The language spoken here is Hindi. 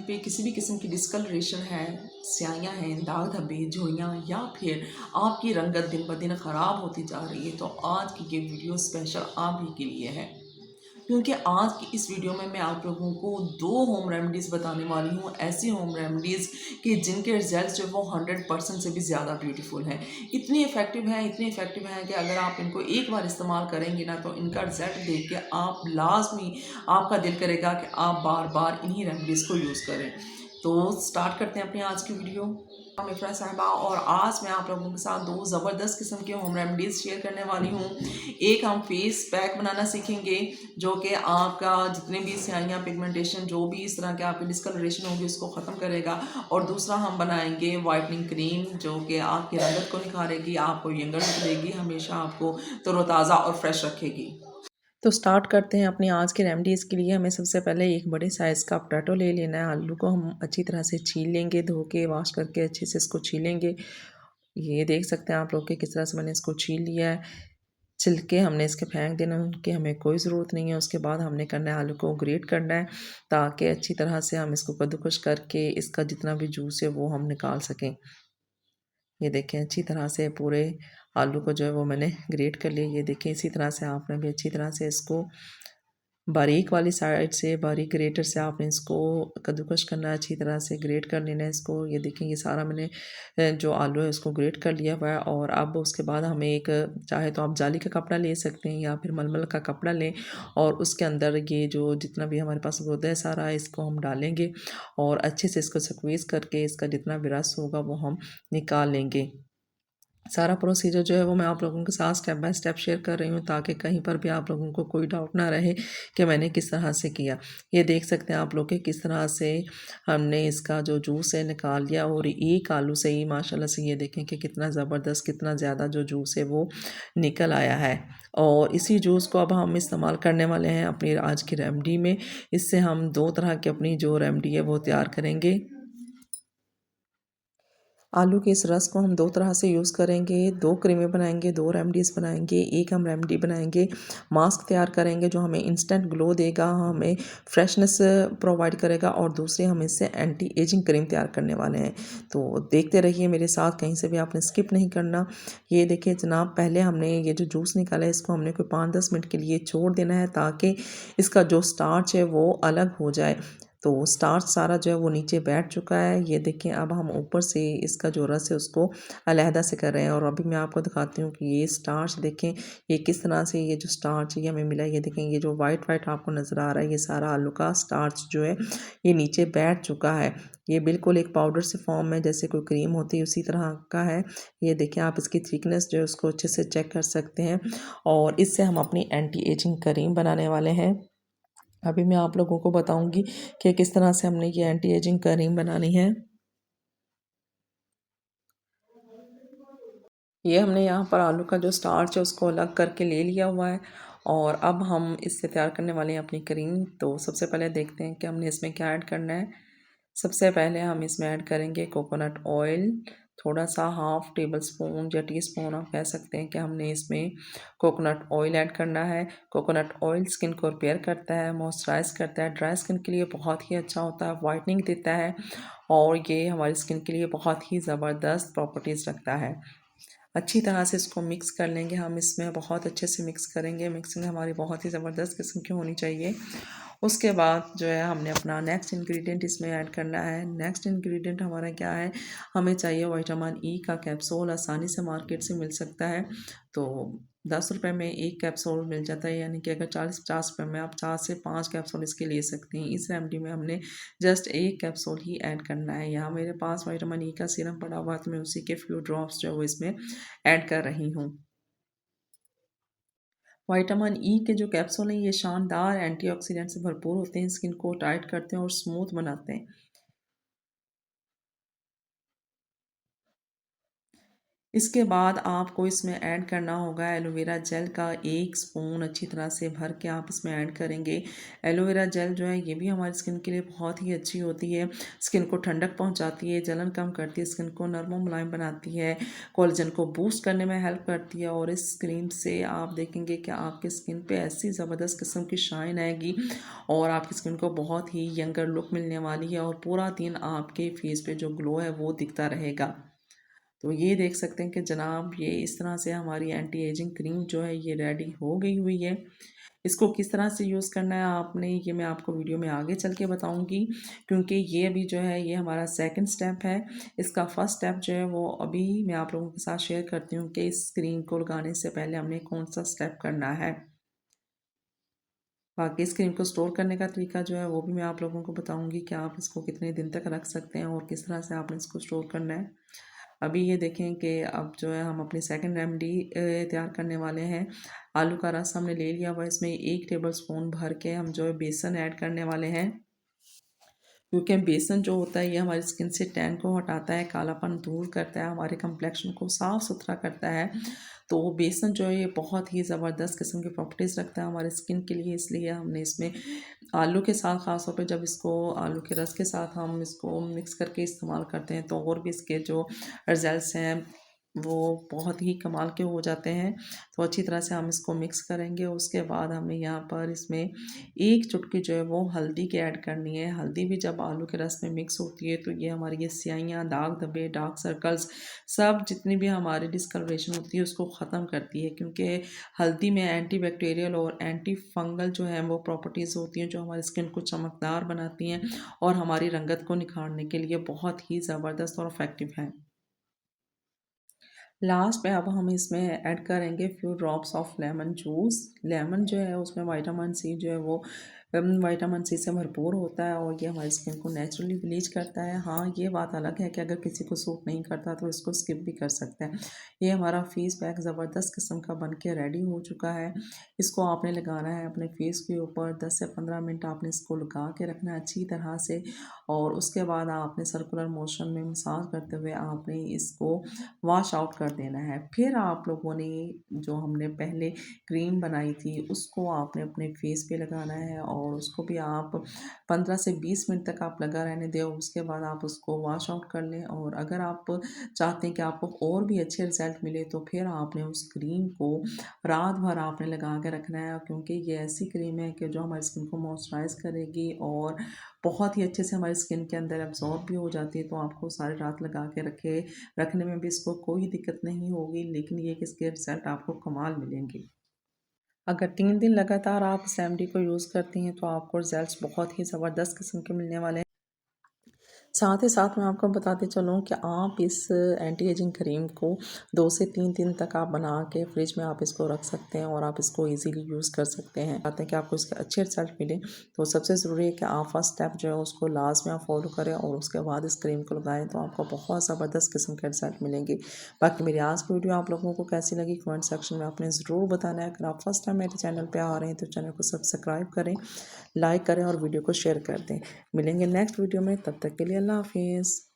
पे किसी भी किस्म की डिस्कलरेशन है, स्याहियाँ हैं, दाग धब्बे, झुर्रियाँ या फिर आपकी रंगत दिन ब दिन ख़राब होती जा रही है, तो आज की ये वीडियो स्पेशल आप ही के लिए है। क्योंकि आज की इस वीडियो में मैं आप लोगों को 2 होम रेमेडीज़ बताने वाली हूँ, ऐसी होम रेमेडीज़ कि जिनके रिजल्ट जो वो 100% से भी ज़्यादा ब्यूटीफुल हैं। इतनी इफ़ेक्टिव हैं कि अगर आप इनको एक बार इस्तेमाल करेंगे ना, तो इनका रिजल्ट देख के आप लाज़मी आपका दिल करेगा कि आप बार-बार इन्हीं रेमेडीज़ को यूज़ करें। तो स्टार्ट करते हैं अपनी आज की वीडियो। मैं इफ़रा साहिबा और आज मैं आप लोगों के साथ 2 ज़बरदस्त किस्म की होम रेमेडीज़ शेयर करने वाली हूँ। एक हम फेस पैक बनाना सीखेंगे जो कि आपका जितने भी स्याहियाँ, पिगमेंटेशन जो भी इस तरह के आपकी डिस्कलरेशन होगी उसको ख़त्म करेगा। और दूसरा हम बनाएंगे वाइटनिंग क्रीम जो कि आपकी रंगत को निखारेगी, आपको यंगर लुक देगी, हमेशा आपको तरोताज़ा और फ्रेश रखेगी। तो स्टार्ट करते हैं अपनी आज की रेमेडीज़ के लिए। हमें सबसे पहले एक बड़े साइज़ का पोटैटो ले लेना है। आलू को हम अच्छी तरह से छील लेंगे, धो के वॉश करके अच्छे से इसको छीलेंगे। ये देख सकते हैं आप लोग कि किस तरह से मैंने इसको छील लिया है। छिलके हमने इसके फेंक देना, उनकी हमें कोई ज़रूरत नहीं है। उसके बाद हमने करना है आलू को ग्रेट करना है ताकि अच्छी तरह से हम इसको कद्दूकस करके इसका जितना भी जूस है वो हम निकाल सकें। ये देखें अच्छी तरह से पूरे आलू को जो है वो मैंने ग्रेट कर लिया। ये देखें इसी तरह से आपने भी अच्छी तरह से इसको बारीक वाली साइड से बारीक ग्रेटर से आपने इसको कद्दूकस करना है, अच्छी तरह से ग्रेट कर लेना है इसको। ये देखें ये सारा मैंने जो आलू है उसको ग्रेट कर लिया हुआ है। और अब उसके बाद हमें एक चाहे तो आप जाली का कपड़ा ले सकते हैं या फिर मलमल का कपड़ा लें और उसके अंदर ये जो जितना भी हमारे पास गुदा है सारा इसको हम डालेंगे और अच्छे से इसको स्क्वीज़ करके इसका जितना भी रस होगा वो हम निकाल लेंगे। सारा प्रोसीजर जो है वो मैं आप लोगों के साथ स्टेप बाय स्टेप शेयर कर रही हूँ ताकि कहीं पर भी आप लोगों को कोई डाउट ना रहे कि मैंने किस तरह से किया। ये देख सकते हैं आप लोग कि किस तरह से हमने इसका जो जूस है निकाल लिया और एक आलू से ही माशाल्लाह से ये देखें कि कितना ज़बरदस्त कितना ज़्यादा जो जूस है वो निकल आया है। और इसी जूस को अब हम इस्तेमाल करने वाले हैं अपनी आज की रेमेडी में। इससे हम 2 तरह की अपनी जो रेमेडी है वो तैयार करेंगे। आलू के इस रस को हम 2 तरह से यूज़ करेंगे, 2 क्रीमें बनाएँगे, 2 रेमेडीज़ बनाएँगे। एक हम रेमेडी बनाएँगे, मास्क तैयार करेंगे जो हमें इंस्टेंट ग्लो देगा, हमें फ्रेशनेस प्रोवाइड करेगा और दूसरे हम इससे एंटी एजिंग क्रीम तैयार करने वाले हैं। तो देखते रहिए मेरे साथ, कहीं से भी आपने स्किप नहीं करना। ये देखिए जनाब, पहले हमने ये जो जूस निकाला है इसको हमने कोई 5-10 मिनट के लिए छोड़ देना है ताकि इसका जो स्टार्च है वो अलग हो जाए। तो स्टार्च सारा जो है वो नीचे बैठ चुका है। ये देखें अब हम ऊपर से इसका जो रस है उसको अलहदा से कर रहे हैं और अभी मैं आपको दिखाती हूँ कि ये स्टार्च देखें ये किस तरह से ये जो स्टार्च ये हमें मिला है। ये देखें ये जो वाइट वाइट आपको नज़र आ रहा है ये सारा आलू का स्टार्च जो है ये नीचे बैठ चुका है। ये बिल्कुल एक पाउडर से फॉर्म में जैसे कोई क्रीम होती है उसी तरह का है। ये देखें आप इसकी थिकनेस जो है उसको अच्छे से चेक कर सकते हैं और इससे हम अपनी एंटी एजिंग क्रीम बनाने वाले हैं। अभी मैं आप लोगों को बताऊंगी कि किस तरह से हमने ये एंटी एजिंग क्रीम बनानी है। ये हमने यहाँ पर आलू का जो स्टार्च है उसको अलग करके ले लिया हुआ है और अब हम इससे तैयार करने वाले हैं अपनी क्रीम। तो सबसे पहले देखते हैं कि हमने इसमें क्या ऐड करना है। सबसे पहले हम इसमें ऐड करेंगे कोकोनट ऑयल, थोड़ा सा हाफ टेबल स्पून या टीस्पून आप कह सकते हैं कि हमने इसमें कोकोनट ऑयल ऐड करना है। कोकोनट ऑयल स्किन को रिपेयर करता है, मॉइस्चराइज करता है, ड्राई स्किन के लिए बहुत ही अच्छा होता है, वाइटनिंग देता है और ये हमारी स्किन के लिए बहुत ही ज़बरदस्त प्रॉपर्टीज़ रखता है। अच्छी तरह से इसको मिक्स कर लेंगे हम, इसमें बहुत अच्छे से मिक्स करेंगे। मिक्सिंग हमारी बहुत ही ज़बरदस्त किस्म की होनी चाहिए। उसके बाद जो है हमने अपना नेक्स्ट इंग्रेडिएंट इसमें ऐड करना है। नेक्स्ट इंग्रेडिएंट हमारा क्या है, हमें चाहिए विटामिन ई का कैप्सूल। आसानी से मार्केट से मिल सकता है, तो 10 रुपये में एक कैप्सूल मिल जाता है, यानी कि अगर 40-50 रुपये में आप 4 से 5 कैप्सूल इसके ले सकते हैं। इस रेमेडी में हमने जस्ट एक कैप्सूल ही ऐड करना है। यहाँ मेरे पास विटामिन ई का सीरम पड़ा हुआ है तो मैं उसी के फ्यू ड्रॉप्स जो है वो इसमें ऐड कर रही हूँ। विटामिन ई के जो कैप्सूल हैं ये शानदार एंटीऑक्सीडेंट से भरपूर होते हैं, स्किन को टाइट करते हैं और स्मूथ बनाते हैं। इसके बाद आपको इसमें ऐड करना होगा एलोवेरा जेल का 1 स्पून अच्छी तरह से भर के आप इसमें ऐड करेंगे। एलोवेरा जेल जो है ये भी हमारी स्किन के लिए बहुत ही अच्छी होती है। स्किन को ठंडक पहुंचाती है, जलन कम करती है, स्किन को नरम और मुलायम बनाती है, कोलेजन को बूस्ट करने में हेल्प करती है। और इस क्रीम से आप देखेंगे कि आपके स्किन पे ऐसी ज़बरदस्त किस्म की शाइन आएगी और आपकी स्किन को बहुत ही यंगर लुक मिलने वाली है और पूरा दिन आपके फेस पे जो ग्लो है वो दिखता रहेगा। तो ये देख सकते हैं कि जनाब ये इस तरह से हमारी एंटी एजिंग क्रीम जो है ये रेडी हो गई हुई है। इसको किस तरह से यूज़ करना है आपने, ये मैं आपको वीडियो में आगे चल के बताऊंगी, क्योंकि ये अभी जो है ये हमारा सेकंड स्टेप है। इसका फर्स्ट स्टेप जो है वो अभी मैं आप लोगों के साथ शेयर करती हूँ कि इस क्रीम को लगाने से पहले हमने कौन सा स्टेप करना है। बाकी इस क्रीम को स्टोर करने का तरीका जो है वो भी मैं आप लोगों को बताऊंगी कि आप इसको कितने दिन तक रख सकते हैं और किस तरह से आपने इसको स्टोर करना है। अभी ये देखें कि अब जो है हम अपनी सेकंड रेमेडी तैयार करने वाले हैं। आलू का रस हमने ले लिया हुआ, इसमें 1 टेबल स्पून भर के हम जो है बेसन ऐड करने वाले हैं। क्योंकि बेसन जो होता है ये हमारी स्किन से टैन को हटाता है, कालापन दूर करता है, हमारे कंप्लेक्शन को साफ़ सुथरा करता है। तो बेसन जो है ये बहुत ही ज़बरदस्त किस्म की प्रॉपर्टीज़ रखता है हमारे स्किन के लिए, इसलिए हमने इसमें आलू के साथ ख़ास तौर पे जब इसको आलू के रस के साथ हम इसको मिक्स करके इस्तेमाल करते हैं तो और भी इसके जो रिज़ल्ट्स हैं वो बहुत ही कमाल के हो जाते हैं। तो अच्छी तरह से हम इसको मिक्स करेंगे। उसके बाद हमें यहाँ पर इसमें 1 चुटकी जो है वो हल्दी की ऐड करनी है। हल्दी भी जब आलू के रस में मिक्स होती है तो ये हमारी ये स्याहियाँ, दाग धब्बे, डार्क सर्कल्स सब जितनी भी हमारी डिस्कलरेशन होती है उसको ख़त्म करती है, क्योंकि हल्दी में एंटी बैक्टीरियल और एंटी फंगल जो है वो प्रॉपर्टीज़ होती हैं जो हमारी स्किन को चमकदार बनाती हैं और हमारी रंगत को निखारने के लिए बहुत ही ज़बरदस्त और इफ़ेक्टिव हैं। लास्ट में अब हम इसमें ऐड करेंगे few drops of lemon juice. Lemon जो है उसमें विटामिन सी जो है वो विटामिन सी से भरपूर होता है और ये हमारी स्किन को नेचुरली ब्लीच करता है। हाँ, ये बात अलग है कि अगर किसी को सूट नहीं करता तो इसको स्किप भी कर सकते हैं। ये हमारा फेस पैक ज़बरदस्त किस्म का बन के रेडी हो चुका है। इसको आपने लगाना है अपने फेस के ऊपर, 10 से 15 मिनट आपने इसको लगा के रखना है अच्छी तरह से और उसके बाद आपने सर्कुलर मोशन में मसाज करते हुए आपने इसको वॉश आउट कर देना है। फिर आप लोगों ने जो हमने पहले क्रीम बनाई थी उसको आपने अपने फेस पे लगाना है और उसको भी आप 15 से 20 मिनट तक आप लगा रहने दें। उसके बाद आप उसको वॉश आउट कर लें और अगर आप चाहते हैं कि आपको और भी अच्छे रिजल्ट मिले तो फिर आपने उस क्रीम को रात भर आपने लगा के रखना है, क्योंकि ये ऐसी क्रीम है कि जो हमारी स्किन को मॉइस्चराइज करेगी और बहुत ही अच्छे से हमारी स्किन के अंदर एब्जॉर्ब भी हो जाती है। तो आपको सारी रात लगा के रखने में भी इसको कोई दिक्कत नहीं होगी, लेकिन ये कि इसके रिज़ल्ट आपको कमाल मिलेंगे। अगर 3 दिन लगातार आप इस रेमेडी को यूज़ करती हैं तो आपको रिज़ल्ट्स बहुत ही ज़बरदस्त किस्म के मिलने वाले हैं। साथ ही साथ मैं आपको बताते चलूँ कि आप इस एंटी एजिंग क्रीम को 2 से 3 दिन तक आप बना के फ्रिज में आप इसको रख सकते हैं और आप इसको इजीली यूज़ कर सकते हैं। चाहते हैं कि आपको इसके अच्छे रिजल्ट मिले तो सबसे ज़रूरी है कि आप फर्स्ट स्टेप जो है उसको लास्ट में आप फॉलो करें और उसके बाद इस क्रीम को लगाएं तो आपको बहुत ज़बरदस्त किस्म के रिजल्ट मिलेंगे। बाकी मेरी आज की वीडियो आप लोगों को कैसी लगी कमेंट सेक्शन में आपने ज़रूर बताना है। अगर आप फर्स्ट टाइम मेरे चैनल पर आ रहे हैं तो चैनल को सब्सक्राइब करें, लाइक करें और वीडियो को शेयर कर दें। मिलेंगे नेक्स्ट वीडियो में, तब तक के लिए अल्लाह हाफिज़।